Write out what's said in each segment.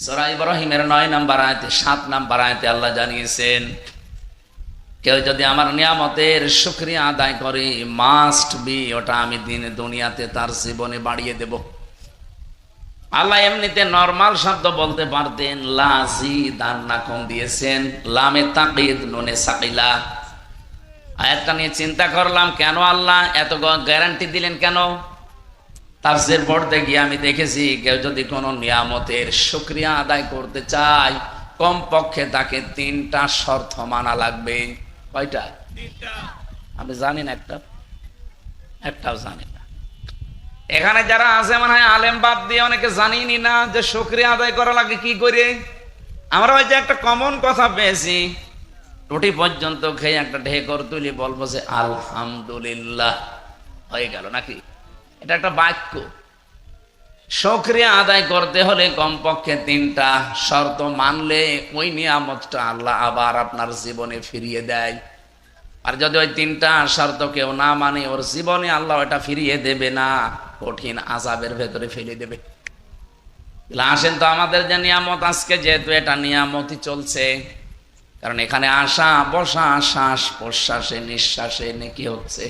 সূরা ইব্রাহিমের 9 নম্বর আয়াতে 7 নম্বর আয়াতে আল্লাহ জানিয়েছেন, কেউ যদি আমার নিয়ামতের শুকরিয়া আদায় করে মাস্ট বি, ওটা আমি দুনিয়াতে তার জীবনে বাড়িয়ে দেব। আল্লাহ এমনিতে নরমাল শব্দ বলতে পারতেন, লাযিদান্নাকুম দিয়েছেন, লামে তাকিদ নুনে সাকিলা। আয়াতটা নিয়ে চিন্তা করলাম, কেন আল্লাহ এত গ্যারান্টি দিলেন কেন? তাফসীর পড়তে গিয়ে আমি দেখেছি, কেউ যদি কোনো নিয়ামতের শুকরিয়া আদায় করতে চায় কমপক্ষে তাকে 3টা শর্ত মানা লাগবে। কয়টা? 3টা। আপনি জানেন একটাও জানেন না। এখানে যারা আছে মনে হয় আলেম বাদ দিয়ে অনেকে জানিনি না যে শুকরিয়া আদায় করা লাগে কি করে। আমরা ওই যে একটা কমন কথা পেয়েছি, রুটি পর্যন্ত খেয়ে একটা ঢেকর তুলি বলবো যে আলহামদুলিল্লাহ, হয়ে গেল নাকি? এটা একটা বাক্য। শুকরিয়া আদায় করতে হলে কমপক্ষে 3টা শর্ত মানলে ওই নিয়ামতটা আল্লাহ আবার আপনার জীবনে ফিরিয়ে দেয়। আর যদি ওই 3টা শর্ত কেউ না মানে, ওর জীবনে আল্লাহ ওটা ফিরিয়ে দেবে না, কঠিন আযাবের ভেতরে ফেলে দেবে। আসেন তো আমাদের যে নিয়ামত আজকে, যেহেতু এটা নিয়ামতই চলছে, কারণ এখানে আসা বসা শ্বাস প্রশ্বাসে নিঃশ্বাসে নেকি হচ্ছে।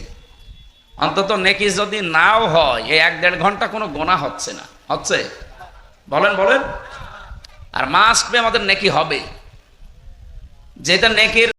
অন্তত নেকি যদি নাও হয়, এই 1-1.5 ঘন্টা কোনো গোনা হচ্ছে না, হচ্ছে? বলেন। আর মাস্ট বি আমাদের নেকি হবে, যেটা নেকির